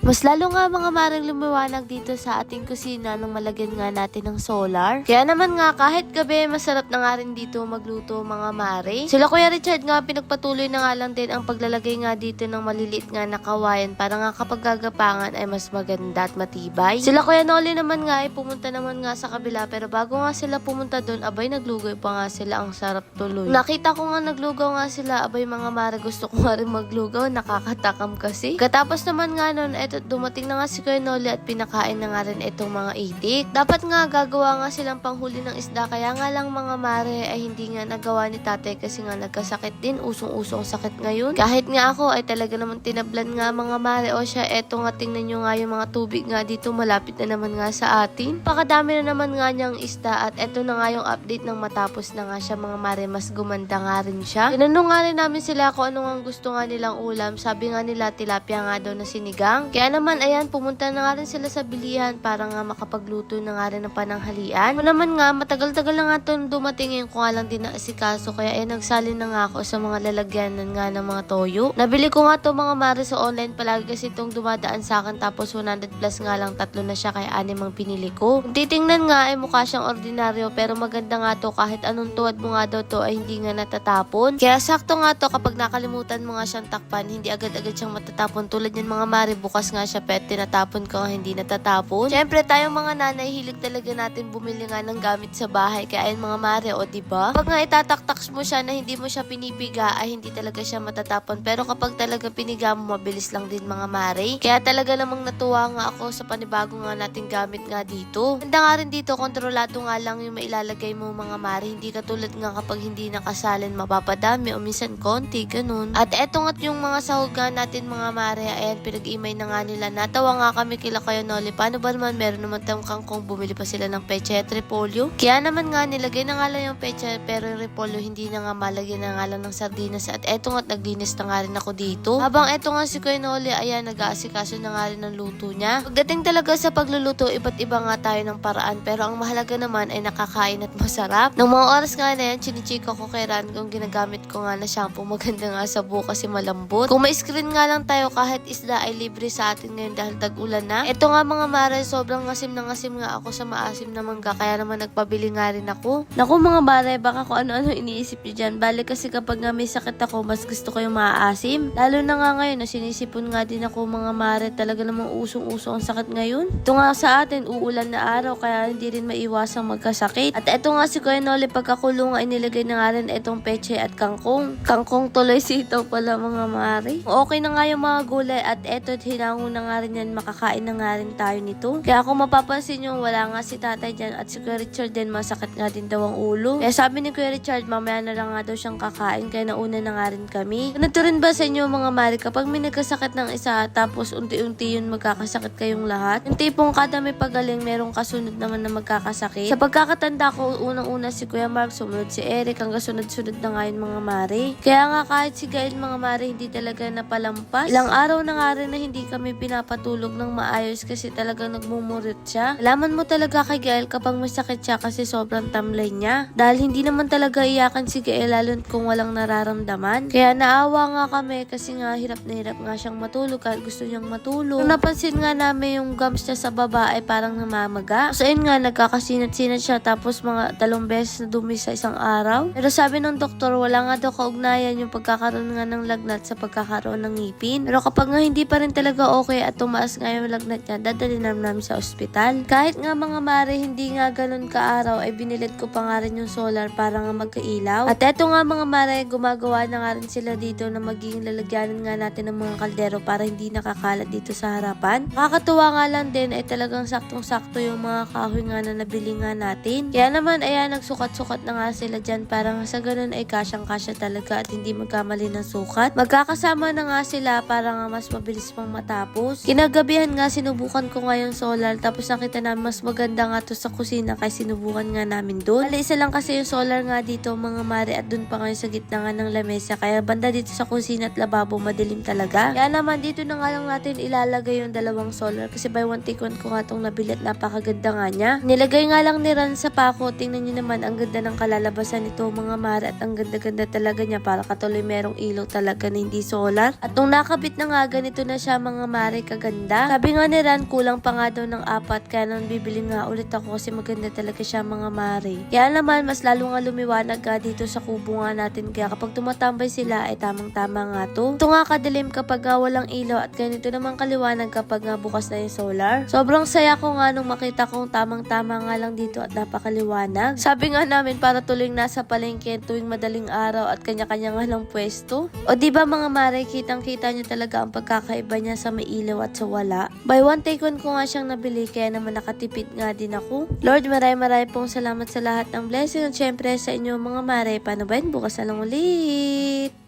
Mas lalo nga mga mareng lumiwanag dito sa ating kusina nung malagyan nga natin ng solar. Kaya naman nga kahit gabi masarap na nga rin dito magluto mga mare. Sila Kuya Richard nga pinagpatuloy na nga lang din ang paglalagay nga dito ng maliliit nga na kawayan para nga kapag gagapangan ay mas maganda at matibay. Sila Kuya Noli naman nga ay pumunta naman nga sa kabila pero bago nga sila pumunta doon abay naglugaw pa nga sila, ang sarap tuloy. Nakita ko nga naglugaw nga sila, abay mga mare gusto ko nga rin maglugaw, nakakatakam kasi. Katapos naman nga nun, eto dumating na nga si Kuya Noli at pinakain na nga rin itong mga itik. Dapat nga gagawa nga silang panghuli ng isda kaya nga lang mga mare ay hindi nga nagawa ni tatay kasi nga nagkasakit din, usong-usong sakit ngayon. Kahit nga ako ay talaga naman tinablan nga mga mare. O siya, eto nga tingnan nyo nga yung mga tubig nga dito, malapit na naman nga sa atin. Pakadami na naman nga niyang isda at eto na nga yung update ng matapos na nga siya mga mare, mas gumanda nga rin siya. Tinanong nga rin namin sila kung ano nga gusto nga nilang ulam. Sabi nga nila tilapia nga daw na sinigang. Kaya naman ayan, pumunta na nga rin sila sa bilihan para nga makapagluto na nga rin ng pananghalian. O naman nga, matagal-tagal na nga itong dumating ko nga lang din na asikaso. Kaya ayan, nagsalin na nga ako sa mga lalagyanan nga ng mga toyo. Nabili ko nga to mga mare sa online palagi kasi itong dumadaan sa akin tapos 100 plus nga lang, tatlo na siya kaya 6 ang pinili ko. Kung titingnan nga ay mukha siyang ordinaryo pero maganda nga to, kahit anong tuwad mo nga daw to ay hindi nga natatapon. Kaya sakto nga to kapag nakalimutan mo nga siyang takpan, hindi agad-agad siyang matatapon. Tulad yan mga mare, bukas nga siya pet tinatapon ko hindi natatapon. Syempre tayong mga nanay hilig talaga natin bumili nga ng gamit sa bahay kaya ayun mga mare, o diba? Pag nga itataktak mo siya na hindi mo siya pinipiga ay hindi talaga siya matatapon, pero kapag talaga piniga mo mabilis lang din mga mare. Kaya talaga namang natuwa nga ako sa panibago nga nating gamit nga dito. Ganda nga rin dito, kontrolado nga lang yung mailalagay mo mga mare, hindi katulad nga kapag hindi nakasalin mapapadami o minsan konti, ganun. At eto nga't yung mga sahog nga natin mga mare, ayan pinag-imay na nga nila. Natawa nga kami kila Kuya Noli, paano ba naman meron naman tayong kangkong, bumili pa sila ng peche at repolyo. Kaya naman nga nilagay na nga lang yung peche pero yung repolyo hindi na nga malagyan na nga lang ng sardinas. At eto nga't naglinis na nga rin ako dito. Habang eto nga si Kuya Noli, ayan nag-aasikaso na nga rin ng luto niya. Pagdating talaga sa pagluluto, iba't iba nga tayo ng paraan pero ang mahalaga naman ay nakakain at masarap. Nung mga oras nga na yan, chinichika ko kay Ran kung ginagamit ko nga na shampoo, maganda nga sa buhok kasi malambot. Kung may screen nga lang tayo, kahit isda ay libre sa atin ngayon dahil tag-ulan na. Ito nga mga mare, sobrang ngasim na ngasim nga ako sa maasim na mangga kaya naman nagpabili nga rin ako. Naku mga mare, baka kung ano-ano iniisip nyo dyan. Bale kasi kapag nga may sakit ako, mas gusto ko yung maaasim. Lalo na nga ngayon na sinisipon nga din ako mga mare, talaga namang usong-usong ang sakit ngayon. Ito nga sa atin, uulan na araw kaya hindi rin maiwasang magkasakit. At ito nga si Kuya Noli, pagkakulong ay nilagay na nga rin itong peche at kangkong. Kangkong tuloy sitaw pala mga mare. Okay na nga yung mga gulay at eto hinango na nga rin yan, makakain na nga rin tayo nito. Kaya kung mapapansin nyo, wala nga si tatay dyan at si Kuya Richard din, masakit nga din daw ang ulo. Kaya sabi ni Kuya Richard, mamaya na lang nga daw siyang kakain kaya nauna na nga rin kami. Ganito rin ba sa inyo mga mare, kapag may nagkasakit ng isa tapos unti-unti yun magkakasakit kayong lahat? Yung tipong kada may pagaling, merong kasunod naman na magkakasakit. Sa pagkakatanda ko, unang-una si Kuya Mark, sumunod si Eric, hanggang sunod-sunod na nga yun mga mare. Kaya nga kahit si Gail mga mare, hindi talaga napalampas. Ilang araw na nga rin na hindi kami pinapatulog ng maayos kasi talagang nagmumurit siya. Alaman mo talaga kay Gail kapag masakit siya kasi sobrang tamlay niya. Dahil hindi naman talaga iyakan si Gail lalo kung walang nararamdaman. Kaya naawa nga kami kasi nga hirap na hirap nga siyang matulog kahit gusto niyang matulog. Nung napansin nga namin yung gums niya sa baba ay parang namamaga. So ayun nga, nagkakasinat-sinat siya tapos mga 2 beses na dumi sa isang araw. Pero sabi ng doktor, wala nga daw kaugnayan yung pagkakaroon nga ng lagnat sa pagkakaroon ng ngipin. Pero kapag nga hindi pa rin talaga okay at tumaas nga yung lagnat niya, dadalhin namin sa ospital. Kahit nga mga mare, hindi nga ganun kaaraw ay binilit ko pa nga rin yung solar para nga magkailaw. At eto nga mga mare, gumagawa na nga rin sila dito na magiging lalagyanan nga natin ng mga kaldero para hindi nakakalat dito sa harapan. Nakakatuwa nga lang din ay talagang saktong-sakto yung mga kahoy nga na nabili nga natin. Kaya naman ayan, nagsukat-sukat na nga sila dyan para nga sa ganun ay kasyang-kasya talaga at hindi magkamali ng sukat. Magkakasama na nga sila para nga mas mabilis pang matapos. Kinagabihan nga sinubukan ko nga yung solar tapos nakita namin mas maganda nga to sa kusina kaya sinubukan nga namin doon. Isa lang kasi yung solar nga dito mga mare at doon pa ngayon sa gitna nga ng lamesa kaya banda dito sa kusina at lababo madilim talaga. Kaya naman dito na nga lang natin ilalagay yung 2 solar kasi by one take one ko nga tong nabili at napakaganda nga niya. Nilagay nga lang ni Ran sa pako, tingnan nyo naman ang ganda ng kalalabasan nito mga mare at ang ganda-ganda talaga niya para katuloy merong ilaw talaga na hindi solar. At nung nakabit na nga ganito na siya mga mare kaganda. Sabi nga ni Ran, kulang pa nga daw ng 4 kaya naman bibili nga ulit ako kasi maganda talaga siya mga mare. Kaya naman mas lalo nga lumiwanag ka dito sa kubo nga natin kaya kapag tumatambay sila ay tamang-tama nga to. Ito nga kadilim kapag walang ilaw at ganito naman kaliwanag kapag nga bukas na yung solar. Sobrang saya ko nga nung makita kong tamang-tama nga lang dito at napakaliwanag. Sabi nga namin para tuloy nasa palengke tuwing madaling araw at kanya-kanya nga lang pwesto. O diba mga mare, kitang-kita nyo talaga ang pagkakaiba niya sa may ilaw at sa wala. Buy one take one ko nga siyang nabili kaya naman nakatipid nga din ako. Lord, maray pong salamat sa lahat ng blessing at syempre sa inyo mga mare. Paano ba yun? Bukas na lang ulit.